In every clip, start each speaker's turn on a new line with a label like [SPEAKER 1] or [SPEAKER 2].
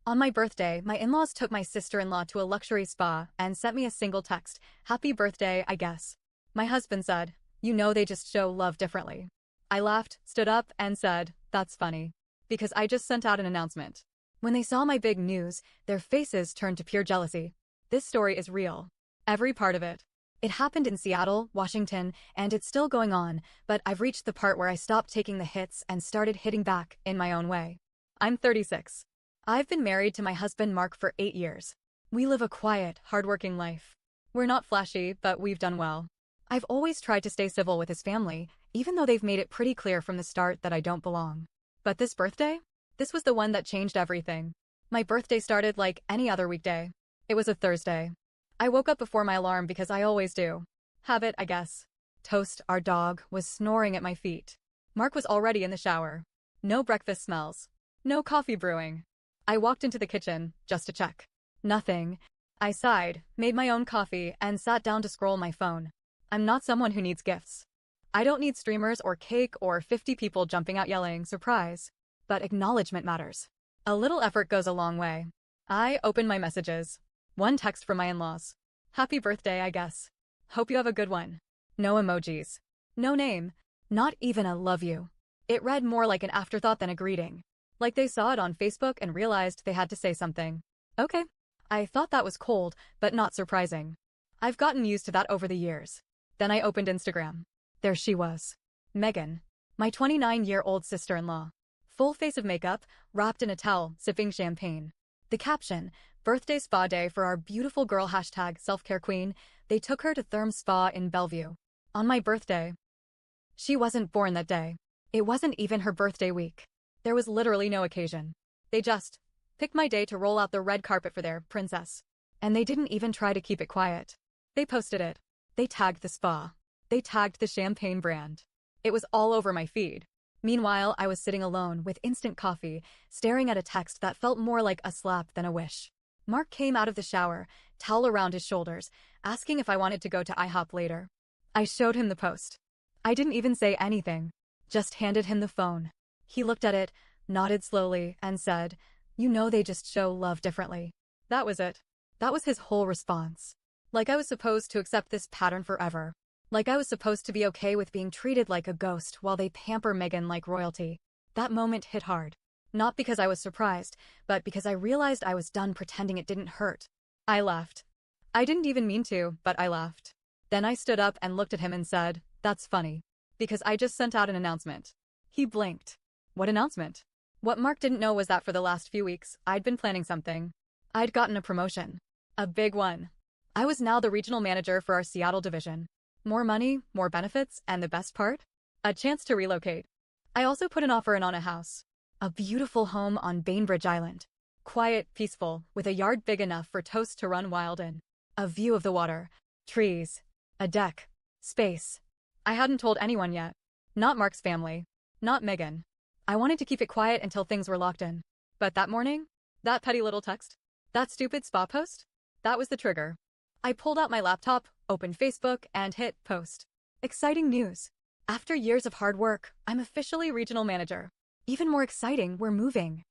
[SPEAKER 1] On my birthday, my in-laws took my sister-in-law to a luxury spa and sent me a single text, "Happy birthday, I guess." My husband said, "You know they just show love differently." I laughed, stood up, and said, "That's funny." Because I just sent out an announcement. When they saw my big news, their faces turned to pure jealousy. This story is real. Every part of it. It happened in Seattle, Washington, and it's still going on, but I've reached the part where I stopped taking the hits and started hitting back in my own way. I'm 36. I've been married to my husband Mark for 8 years. We live a quiet, hardworking life. We're not flashy, but we've done well. I've always tried to stay civil with his family, even though they've made it pretty clear from the start that I don't belong. But this birthday? This was the one that changed everything. My birthday started like any other weekday. It was a Thursday. I woke up before my alarm because I always do. Habit, I guess. Toast, our dog, was snoring at my feet. Mark was already in the shower. No breakfast smells. No coffee brewing. I walked into the kitchen, just to check. Nothing. I sighed, made my own coffee, and sat down to scroll my phone. I'm not someone who needs gifts. I don't need streamers or cake or 50 people jumping out yelling, "Surprise." But acknowledgement matters. A little effort goes a long way. I opened my messages. One text from my in-laws. "Happy birthday, I guess. Hope you have a good one." No emojis. No name. Not even a "love you." It read more like an afterthought than a greeting. Like they saw it on Facebook and realized they had to say something. Okay. I thought that was cold, but not surprising. I've gotten used to that over the years. Then I opened Instagram. There she was. Megan. My 29-year-old sister-in-law. Full face of makeup, wrapped in a towel, sipping champagne. The caption, "Birthday spa day for our beautiful girl #selfcare queen. They took her to Therm Spa in Bellevue." On my birthday. She wasn't born that day. It wasn't even her birthday week. There was literally no occasion. They just picked my day to roll out the red carpet for their princess. And they didn't even try to keep it quiet. They posted it. They tagged the spa. They tagged the champagne brand. It was all over my feed. Meanwhile, I was sitting alone with instant coffee, staring at a text that felt more like a slap than a wish. Mark came out of the shower, towel around his shoulders, asking if I wanted to go to IHOP later. I showed him the post. I didn't even say anything. Just handed him the phone. He looked at it, nodded slowly, and said, "You know they just show love differently." That was it. That was his whole response. Like I was supposed to accept this pattern forever. Like I was supposed to be okay with being treated like a ghost while they pamper Megan like royalty. That moment hit hard. Not because I was surprised, but because I realized I was done pretending it didn't hurt. I laughed. I didn't even mean to, but I laughed. Then I stood up and looked at him and said, "That's funny. Because I just sent out an announcement." He blinked. What announcement? What Mark didn't know was that for the last few weeks, I'd been planning something. I'd gotten a promotion. A big one. I was now the regional manager for our Seattle division. More money, more benefits, and the best part? A chance to relocate. I also put an offer in on a house. A beautiful home on Bainbridge Island. Quiet, peaceful, with a yard big enough for Toast to run wild in. A view of the water. Trees. A deck. Space. I hadn't told anyone yet. Not Mark's family. Not Megan. I wanted to keep it quiet until things were locked in. But that morning? That petty little text? That stupid spa post? That was the trigger. I pulled out my laptop, opened Facebook, and hit post. Exciting news. After years of hard work, I'm officially regional manager. Even more exciting, we're moving.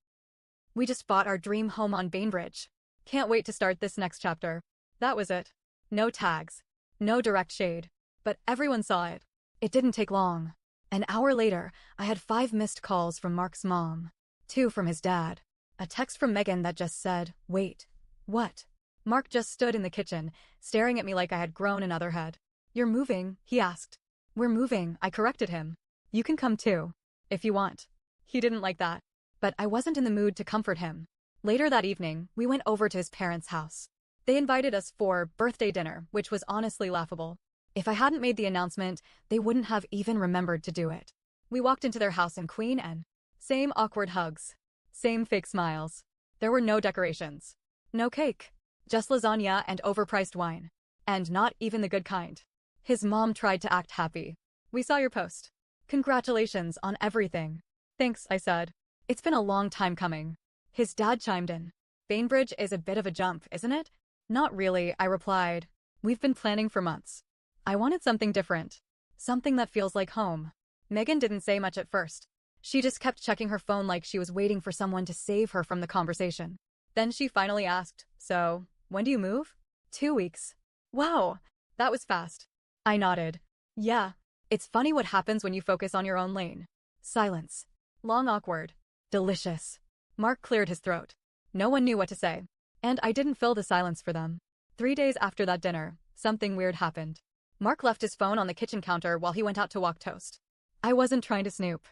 [SPEAKER 1] We just bought our dream home on Bainbridge. Can't wait to start this next chapter. That was it. No tags. No direct shade. But everyone saw it. It didn't take long. An hour later, I had 5 missed calls from Mark's mom. 2 from his dad. A text from Megan that just said, "Wait. What?" Mark just stood in the kitchen, staring at me like I had grown another head. "You're moving?" he asked. "We're moving," I corrected him. "You can come too. If you want." He didn't like that. But I wasn't in the mood to comfort him. Later that evening, we went over to his parents' house. They invited us for birthday dinner, which was honestly laughable. If I hadn't made the announcement, they wouldn't have even remembered to do it. We walked into their house in Queen and same awkward hugs. Same fake smiles. There were no decorations. No cake. Just lasagna and overpriced wine. And not even the good kind. His mom tried to act happy. "We saw your post. Congratulations on everything." "Thanks," I said. "It's been a long time coming." His dad chimed in. "Bainbridge is a bit of a jump, isn't it?" "Not really," I replied. "We've been planning for months." I wanted something different. Something that feels like home. Megan didn't say much at first. She just kept checking her phone like she was waiting for someone to save her from the conversation. Then she finally asked, so, when do you move? 2 weeks. Wow, that was fast. I nodded. Yeah, it's funny what happens when you focus on your own lane. Silence. Long awkward. Delicious. Mark cleared his throat. No one knew what to say. And I didn't fill the silence for them. 3 days after that dinner, something weird happened. Mark left his phone on the kitchen counter while he went out to walk Toast. I wasn't trying to snoop.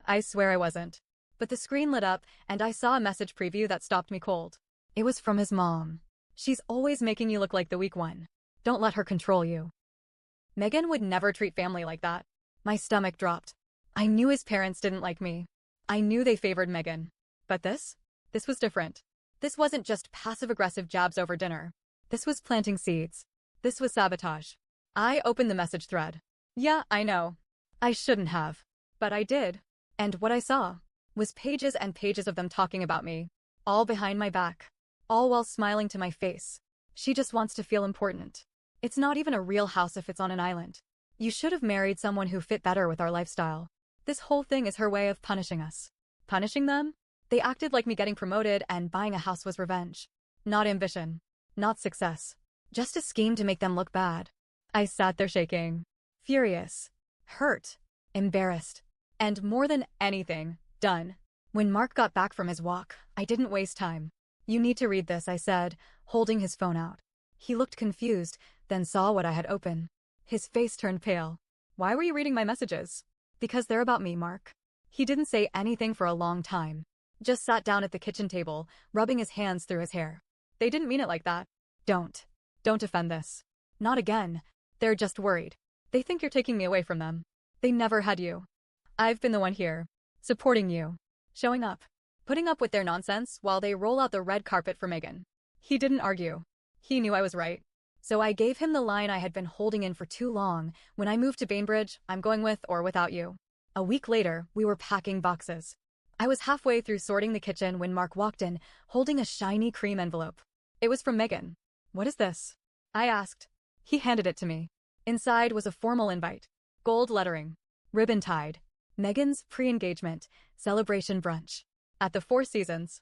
[SPEAKER 1] I swear I wasn't. But the screen lit up, and I saw a message preview that stopped me cold. It was from his mom. She's always making you look like the weak one. Don't let her control you. Megan would never treat family like that. My stomach dropped. I knew his parents didn't like me. I knew they favored Megan. But this? This was different. This wasn't just passive-aggressive jabs over dinner. This was planting seeds. This was sabotage. I opened the message thread. Yeah, I know. I shouldn't have. But I did. And what I saw was pages and pages of them talking about me. All behind my back. All while smiling to my face. She just wants to feel important. It's not even a real house if it's on an island. You should have married someone who fit better with our lifestyle. This whole thing is her way of punishing us. Punishing them? They acted like me getting promoted and buying a house was revenge. Not ambition. Not success. Just a scheme to make them look bad. I sat there shaking. Furious. Hurt. Embarrassed. And more than anything, done. When Mark got back from his walk, I didn't waste time. You need to read this, I said, holding his phone out. He looked confused, then saw what I had open. His face turned pale. Why were you reading my messages? Because they're about me, Mark. He didn't say anything for a long time. Just sat down at the kitchen table, rubbing his hands through his hair. They didn't mean it like that. Don't. Don't defend this. Not again. They're just worried. They think you're taking me away from them. They never had you. I've been the one here. Supporting you. Showing up. Putting up with their nonsense while they roll out the red carpet for Megan. He didn't argue. He knew I was right. So I gave him the line I had been holding in for too long. When I moved to Bainbridge, I'm going with or without you. A week later, we were packing boxes. I was halfway through sorting the kitchen when Mark walked in, holding a shiny cream envelope. It was from Megan. What is this? I asked. He handed it to me. Inside was a formal invite. Gold lettering. Ribbon tied. Megan's pre-engagement celebration brunch. At the Four Seasons.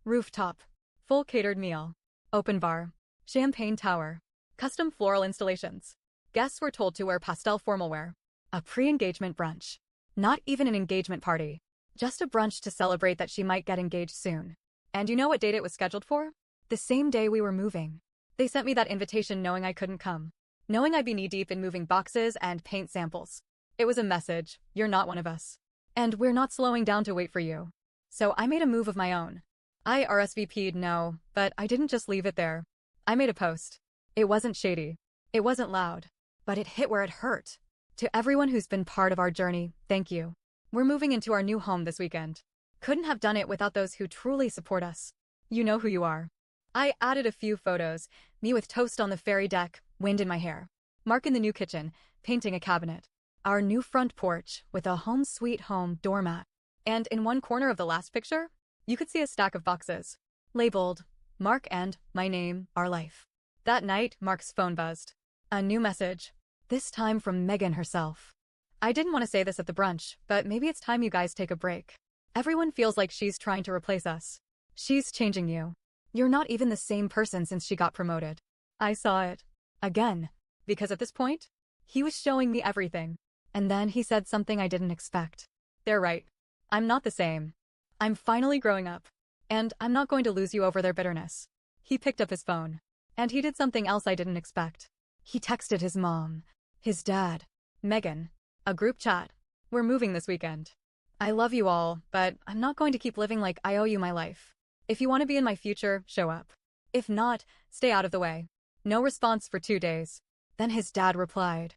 [SPEAKER 1] Rooftop. Full catered meal. Open bar. Champagne tower. Custom floral installations. Guests were told to wear pastel formal wear. A pre-engagement brunch. Not even an engagement party. Just a brunch to celebrate that she might get engaged soon. And you know what date it was scheduled for? The same day we were moving. They sent me that invitation knowing I couldn't come. Knowing I'd be knee-deep in moving boxes and paint samples. It was a message, you're not one of us. And we're not slowing down to wait for you. So I made a move of my own. I RSVP'd no, but I didn't just leave it there. I made a post. It wasn't shady. It wasn't loud. But it hit where it hurt. To everyone who's been part of our journey, thank you. We're moving into our new home this weekend. Couldn't have done it without those who truly support us. You know who you are. I added a few photos, me with Toast on the ferry deck, wind in my hair. Mark in the new kitchen, painting a cabinet. Our new front porch with a home sweet home doormat. And in one corner of the last picture, you could see a stack of boxes. Labeled, Mark and my name, our life. That night, Mark's phone buzzed. A new message. This time from Megan herself. I didn't want to say this at the brunch, but maybe it's time you guys take a break. Everyone feels like she's trying to replace us. She's changing you. You're not even the same person since she got promoted. I saw it. Again. Because at this point, he was showing me everything. And then he said something I didn't expect. They're right. I'm not the same. I'm finally growing up. And I'm not going to lose you over their bitterness. He picked up his phone. And he did something else I didn't expect. He texted his mom. His dad. Megan. A group chat. We're moving this weekend. I love you all, but I'm not going to keep living like I owe you my life. If you want to be in my future, show up. If not, stay out of the way. No response for 2 days. Then his dad replied.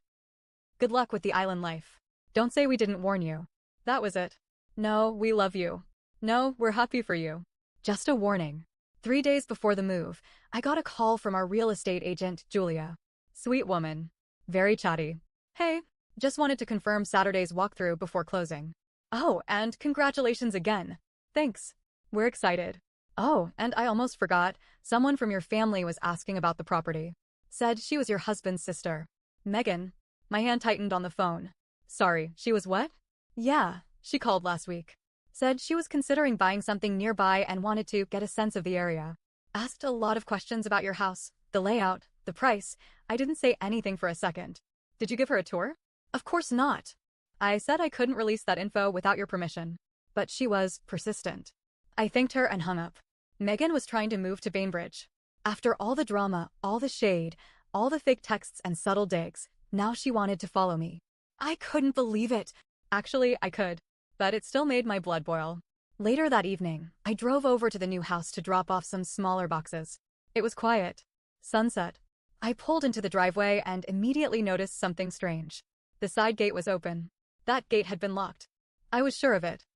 [SPEAKER 1] Good luck with the island life. Don't say we didn't warn you. That was it. No, we love you. No, we're happy for you. Just a warning. 3 days before the move, I got a call from our real estate agent, Julia. Sweet woman. Very chatty. Hey, just wanted to confirm Saturday's walkthrough before closing. Oh, and congratulations again. Thanks. We're excited. Oh, and I almost forgot, someone from your family was asking about the property. Said she was your husband's sister. Megan. My hand tightened on the phone. Sorry, she was what? Yeah, she called last week. Said she was considering buying something nearby and wanted to get a sense of the area. Asked a lot of questions about your house, the layout, the price. I didn't say anything for a second. Did you give her a tour? Of course not. I said I couldn't release that info without your permission. But she was persistent. I thanked her and hung up. Megan was trying to move to Bainbridge. After all the drama, all the shade, all the fake texts and subtle digs, now she wanted to follow me. I couldn't believe it. Actually, I could. But it still made my blood boil. Later that evening, I drove over to the new house to drop off some smaller boxes. It was quiet. Sunset. I pulled into the driveway and immediately noticed something strange. The side gate was open. That gate had been locked. I was sure of it.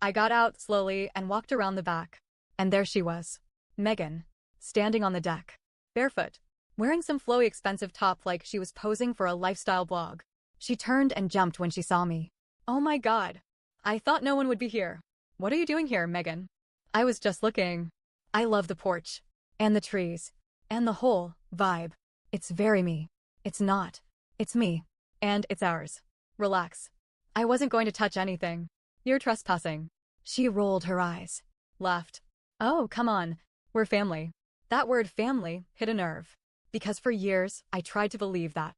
[SPEAKER 1] I got out slowly and walked around the back. And there she was. Megan. Standing on the deck. Barefoot. Wearing some flowy expensive top like she was posing for a lifestyle blog. She turned and jumped when she saw me. Oh my God. I thought no one would be here. What are you doing here, Megan? I was just looking. I love the porch. And the trees. And the whole vibe. It's very me. It's not. It's me. And it's ours. Relax. I wasn't going to touch anything. You're trespassing. She rolled her eyes. Laughed. Oh, come on. We're family. That word family hit a nerve. Because for years, I tried to believe that.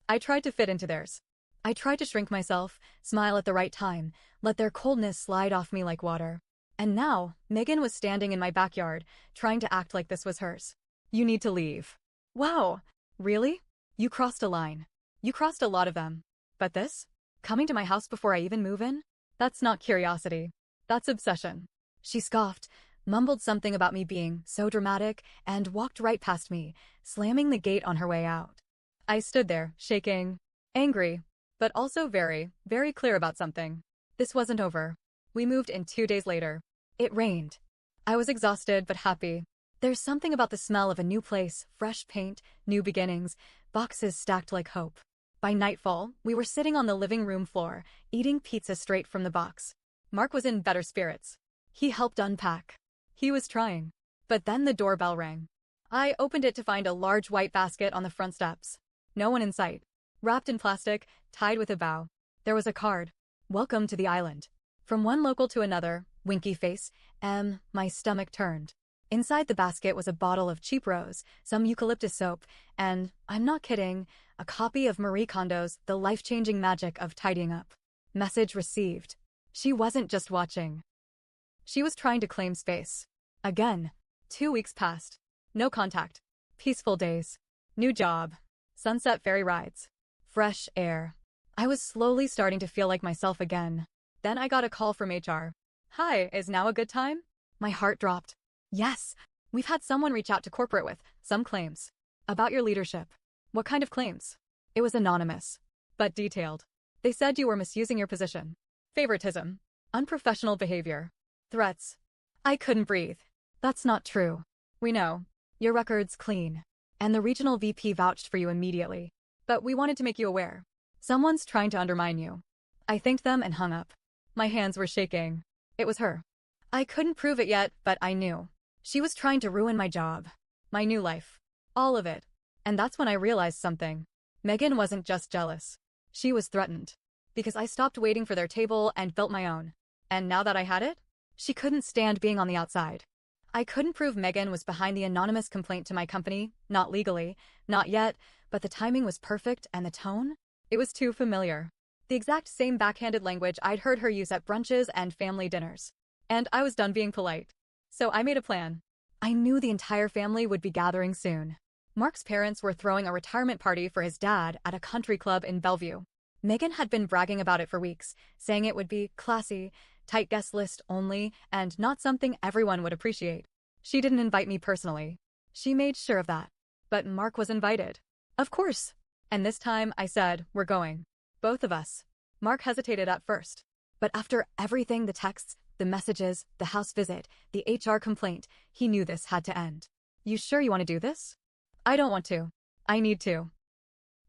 [SPEAKER 1] I tried to fit into theirs. I tried to shrink myself, smile at the right time, let their coldness slide off me like water. And now, Megan was standing in my backyard, trying to act like this was hers. You need to leave. Wow. Really? You crossed a line. You crossed a lot of them. But this? Coming to my house before I even move in? That's not curiosity. That's obsession. She scoffed, mumbled something about me being so dramatic, and walked right past me, slamming the gate on her way out. I stood there, shaking, angry, but also very, very clear about something. This wasn't over. We moved in 2 days later. It rained. I was exhausted but happy. There's something about the smell of a new place, fresh paint, new beginnings, boxes stacked like hope. By nightfall, we were sitting on the living room floor, eating pizza straight from the box. Mark was in better spirits. He helped unpack. He was trying. But then the doorbell rang. I opened it to find a large white basket on the front steps. No one in sight. Wrapped in plastic, tied with a bow. There was a card. Welcome to the island. From one local to another, winky face, my stomach turned. Inside the basket was a bottle of cheap rose, some eucalyptus soap, and, I'm not kidding, a copy of Marie Kondo's The Life-Changing Magic of Tidying Up. Message received. She wasn't just watching. She was trying to claim space. Again. 2 weeks passed. No contact. Peaceful days. New job. Sunset ferry rides. Fresh air. I was slowly starting to feel like myself again. Then I got a call from HR. Hi, is now a good time? My heart dropped. Yes, we've had someone reach out to corporate with some claims. About your leadership. What kind of claims? It was anonymous, but detailed. They said you were misusing your position. Favoritism. Unprofessional behavior. Threats. I couldn't breathe. That's not true. We know. Your record's clean. And the regional VP vouched for you immediately. But we wanted to make you aware. Someone's trying to undermine you. I thanked them and hung up. My hands were shaking. It was her. I couldn't prove it yet, but I knew. She was trying to ruin my job. My new life. All of it. And that's when I realized something. Megan wasn't just jealous. She was threatened. Because I stopped waiting for their table and built my own. And now that I had it, she couldn't stand being on the outside. I couldn't prove Megan was behind the anonymous complaint to my company, not legally, not yet, but the timing was perfect and the tone? It was too familiar. The exact same backhanded language I'd heard her use at brunches and family dinners. And I was done being polite. So I made a plan. I knew the entire family would be gathering soon. Mark's parents were throwing a retirement party for his dad at a country club in Bellevue. Megan had been bragging about it for weeks, saying it would be classy, tight guest list only, and not something everyone would appreciate. She didn't invite me personally. She made sure of that. But Mark was invited. Of course. And this time I said, we're going. Both of us. Mark hesitated at first. But after everything, the texts, the messages, the house visit, the HR complaint, he knew this had to end. You sure you want to do this? I don't want to. I need to.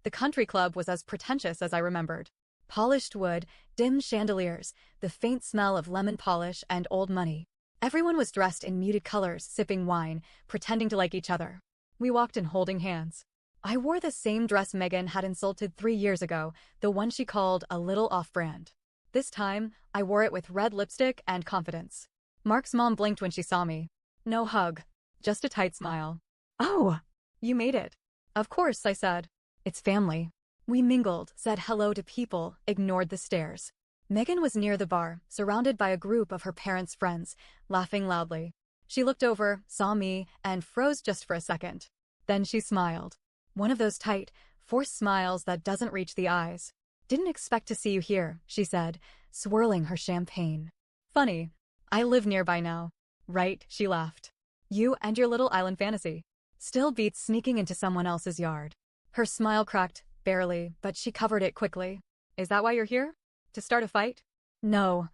[SPEAKER 1] The country club was as pretentious as I remembered. Polished wood, dim chandeliers, the faint smell of lemon polish and old money. Everyone was dressed in muted colors, sipping wine, pretending to like each other. We walked in holding hands. I wore the same dress Megan had insulted 3 years ago, the one she called a little off-brand. This time, I wore it with red lipstick and confidence. Mark's mom blinked when she saw me. No hug. Just a tight smile. "Oh, you made it." "Of course," I said. "It's family." We mingled, said hello to people, ignored the stares. Megan was near the bar, surrounded by a group of her parents' friends, laughing loudly. She looked over, saw me, and froze just for a second. Then she smiled. One of those tight, forced smiles that doesn't reach the eyes. "Didn't expect to see you here," she said, swirling her champagne. "Funny. I live nearby now." "Right," she laughed. "You and your little island fantasy. Still beats sneaking into someone else's yard." Her smile cracked, barely, but she covered it quickly. "Is that why you're here? To start a fight?" "No.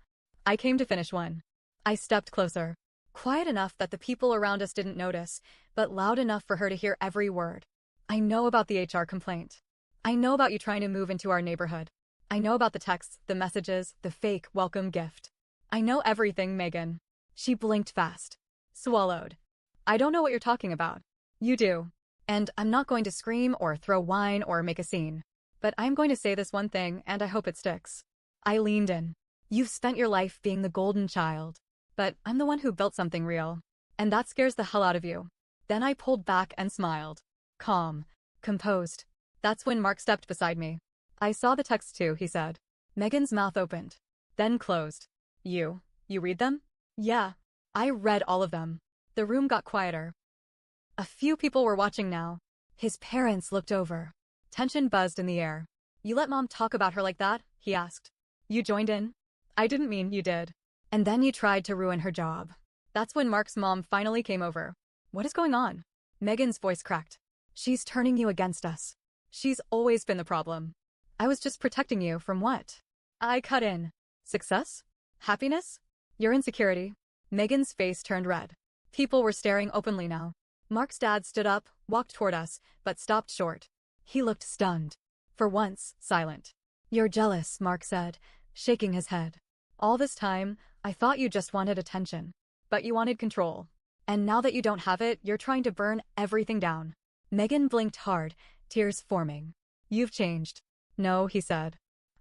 [SPEAKER 1] I came to finish one." I stepped closer. Quiet enough that the people around us didn't notice, but loud enough for her to hear every word. "I know about the HR complaint. I know about you trying to move into our neighborhood. I know about the texts, the messages, the fake welcome gift. I know everything, Megan." She blinked fast. Swallowed. "I don't know what you're talking about." "You do. And I'm not going to scream or throw wine or make a scene. But I'm going to say this one thing, and I hope it sticks." I leaned in. "You've spent your life being the golden child. But I'm the one who built something real. And that scares the hell out of you." Then I pulled back and smiled. Calm. Composed. That's when Mark stepped beside me. "I saw the texts too," he said. Megan's mouth opened. Then closed. You read them?" "Yeah. I read all of them." The room got quieter. A few people were watching now. His parents looked over. Tension buzzed in the air. "You let Mom talk about her like that?" he asked. "You joined in?" "I didn't mean you did." "And then you tried to ruin her job." That's when Mark's mom finally came over. "What is going on?" Megan's voice cracked. "She's turning you against us. She's always been the problem." "I was just protecting you from what?" I cut in. "Success? Happiness? Your insecurity?" Megan's face turned red. People were staring openly now. Mark's dad stood up, walked toward us, but stopped short. He looked stunned. For once, silent. "You're jealous," Mark said, shaking his head. "All this time, I thought you just wanted attention. But you wanted control. And now that you don't have it, you're trying to burn everything down." Megan blinked hard, tears forming. "You've changed." "No," he said.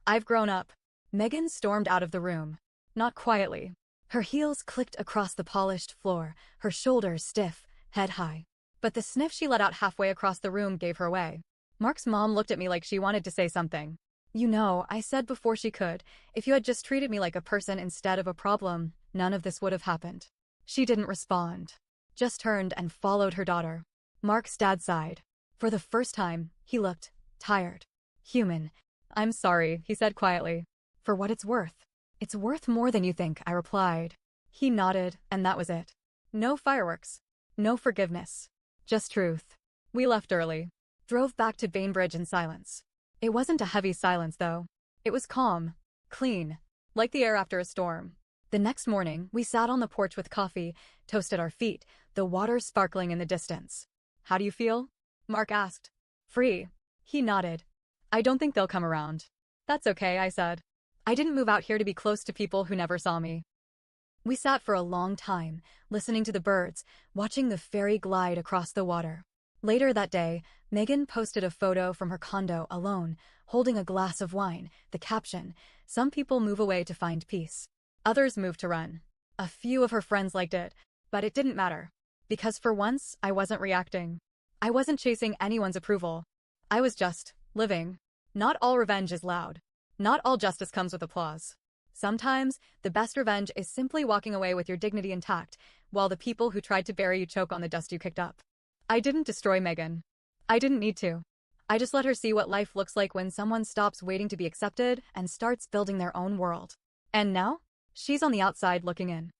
[SPEAKER 1] "I've grown up." Megan stormed out of the room. Not quietly. Her heels clicked across the polished floor, her shoulders stiff, head high. But the sniff she let out halfway across the room gave her away. Mark's mom looked at me like she wanted to say something. "You know," I said before she could, "if you had just treated me like a person instead of a problem, none of this would have happened." She didn't respond. Just turned and followed her daughter. Mark's dad sighed. For the first time, he looked tired. Human. "I'm sorry," he said quietly. "For what it's worth." "It's worth more than you think," I replied. He nodded, and that was it. No fireworks. No forgiveness. Just truth. We left early. Drove back to Bainbridge in silence. It wasn't a heavy silence, though. It was calm. Clean. Like the air after a storm. The next morning, we sat on the porch with coffee, toast at our feet, the water sparkling in the distance. "How do you feel?" Mark asked. "Free." He nodded. "I don't think they'll come around." "That's okay," I said. I didn't move out here to be close to people who never saw me. We sat for a long time, listening to the birds, watching the ferry glide across the water. Later that day, Megan posted a photo from her condo alone, holding a glass of wine, the caption, "Some people move away to find peace. Others move to run." A few of her friends liked it, but it didn't matter. Because for once, I wasn't reacting. I wasn't chasing anyone's approval. I was just living. Not all revenge is loud. Not all justice comes with applause. Sometimes, the best revenge is simply walking away with your dignity intact, while the people who tried to bury you choke on the dust you kicked up. I didn't destroy Megan. I didn't need to. I just let her see what life looks like when someone stops waiting to be accepted and starts building their own world. And now, she's on the outside looking in.